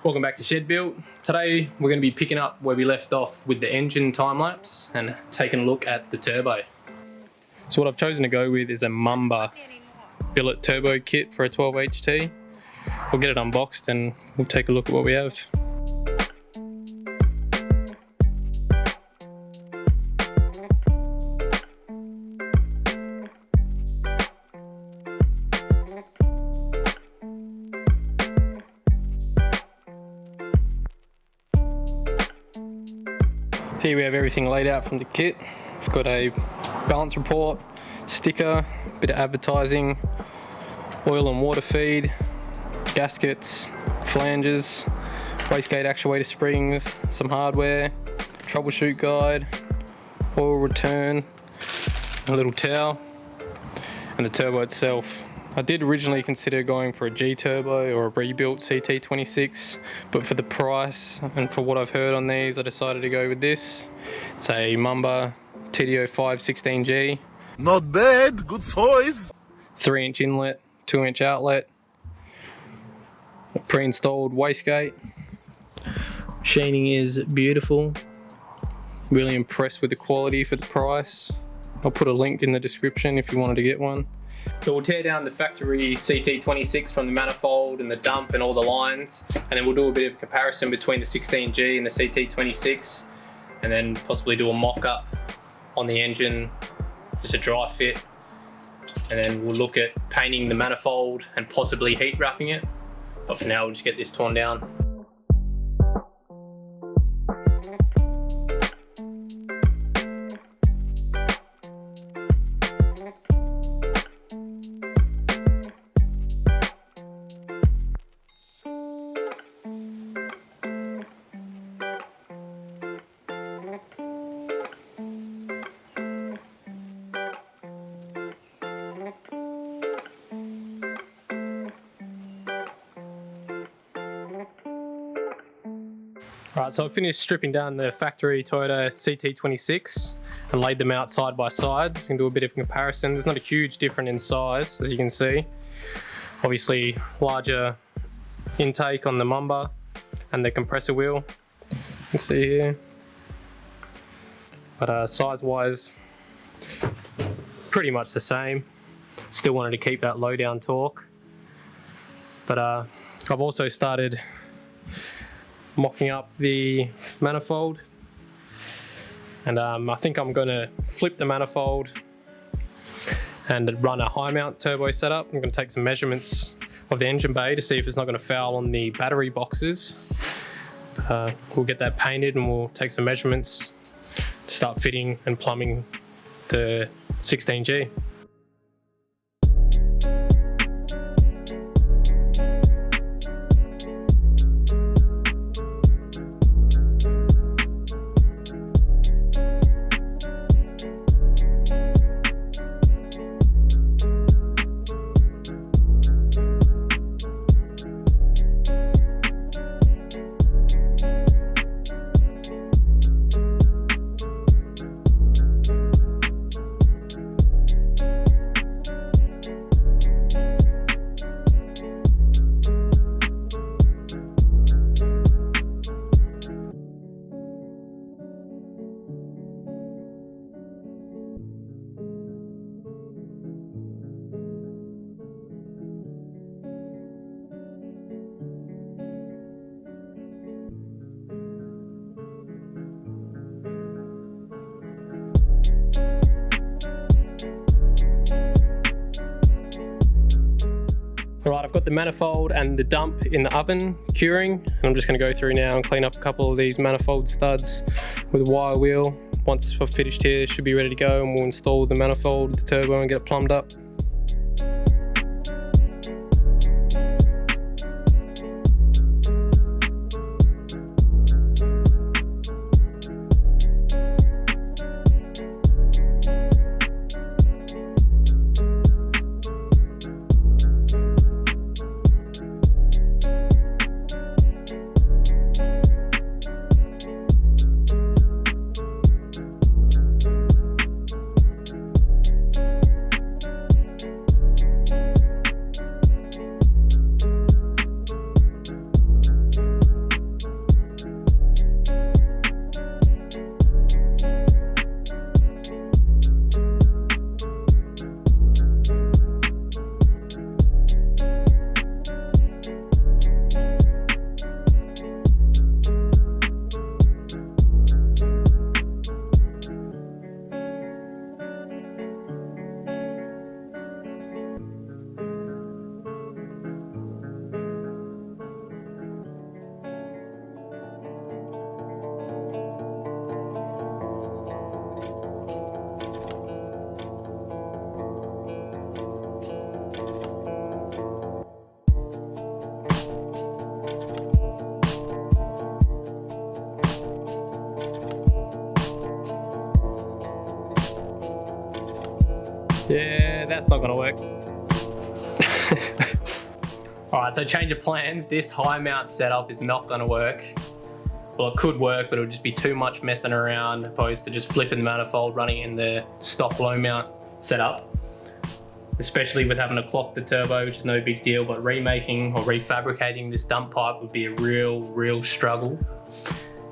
Welcome back to Shed Built. Today we're going to be picking up where we left off with the engine time lapse and taking a look at the turbo. So what I've chosen to go with is a Mamba Billet Turbo kit for a 12HT. We'll get it unboxed and we'll take a look at what we have. Here we have everything laid out from the kit. We've got a balance report, sticker, bit of advertising, oil and water feed, gaskets, flanges, wastegate actuator springs, some hardware, troubleshoot guide, oil return, a little towel, and the turbo itself. I did originally consider going for a G turbo or a rebuilt CT26, but for the price and for what I've heard on these, I decided to go with this. It's a Mamba TD05 16G. Not bad, good size. 3-inch inlet, 2-inch outlet, a pre-installed wastegate. Machining is beautiful. Really impressed with the quality for the price. I'll put a link in the description if you wanted to get one. So we'll tear down the factory CT26 from the manifold and the dump and all the lines, and then we'll do a bit of comparison between the 16G and the CT26, and then possibly do a mock-up on the engine, just a dry fit, and then we'll look at painting the manifold and possibly heat wrapping it. But for now we'll just get this torn down. Right, so I finished stripping down the factory Toyota CT26 and laid them out side by side. You can do a bit of comparison. There's not a huge difference in size, as you can see. Obviously, larger intake on the Mamba and the compressor wheel. You can see here. But size-wise, pretty much the same. Still wanted to keep that low down torque. But I've also started mocking up the manifold, and I think I'm going to flip the manifold and run a high mount turbo setup. I'm going to take some measurements of the engine bay to see if it's not going to foul on the battery boxes. We'll get that painted and we'll take some measurements to start fitting and plumbing the 16G. Alright, I've got the manifold and the dump in the oven curing, and I'm just going to go through now and clean up a couple of these manifold studs with a wire wheel. Once I've finished here, it should be ready to go, and we'll install the manifold, the turbo, and get it plumbed up. that's not gonna work. Alright, so change of plans. This high mount setup is not gonna work. Well, it could work, but it would just be too much messing around opposed to just flipping the manifold, running in the stock low mount setup. Especially with having to clock the turbo, which is no big deal, but remaking or refabricating this dump pipe would be a real struggle.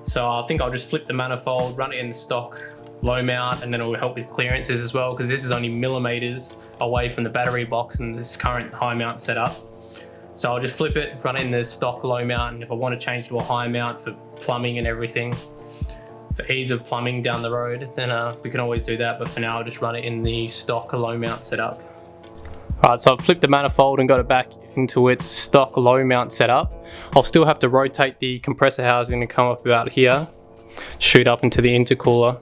So I think I'll just flip the manifold, run it in the stock low mount, and then it will help with clearances as well, because this is only millimeters away from the battery box in this current high mount setup. So I'll just flip it, run it in the stock low mount, and if I want to change to a high mount for plumbing and everything, for ease of plumbing down the road, then we can always do that, but for now I'll just run it in the stock low mount setup. Alright, so I've flipped the manifold and got it back into its stock low mount setup. I'll still have to rotate the compressor housing to come up about here, shoot up into the intercooler.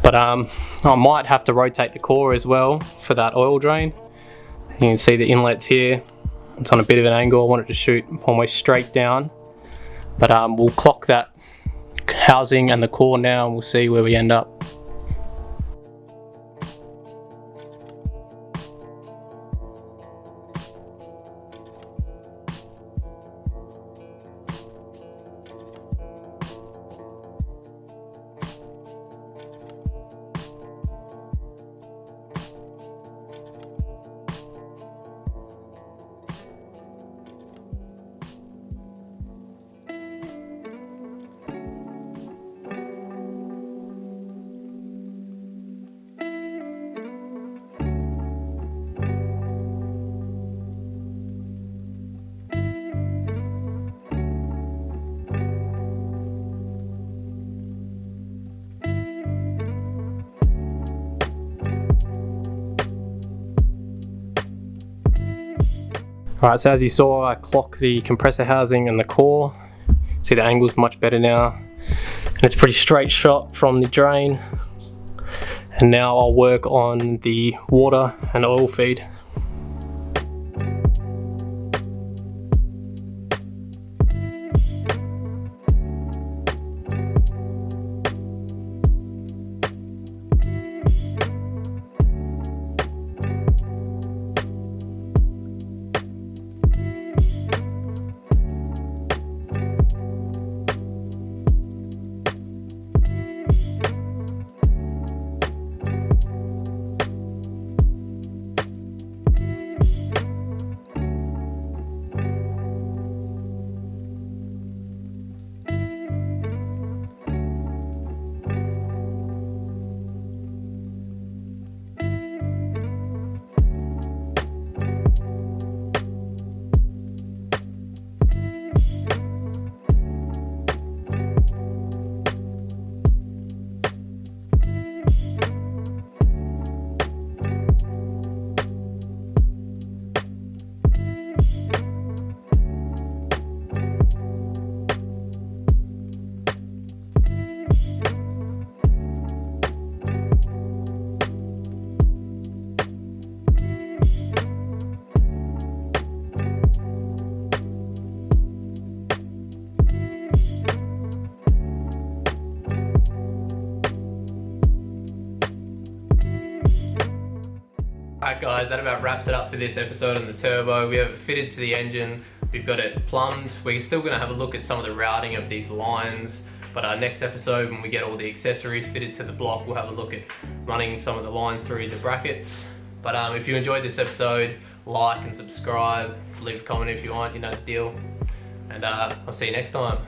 But I might have to rotate the core as well for that oil drain. You can see the inlets here. It's on a bit of an angle. I want it to shoot almost straight down. But we'll clock that housing and the core now and we'll see where we end up. Alright, so as you saw, I clocked the compressor housing and the core. See the angle's much better now. And it's a pretty straight shot from the drain. And now I'll work on the water and oil feed. Alright guys, that about wraps it up for this episode on the turbo. We have it fitted to the engine, we've got it plumbed. We're still going to have a look at some of the routing of these lines, but our next episode, when we get all the accessories fitted to the block, we'll have a look at running some of the lines through the brackets. But if you enjoyed this episode, like and subscribe, leave a comment if you want, you know the deal. And I'll see you next time.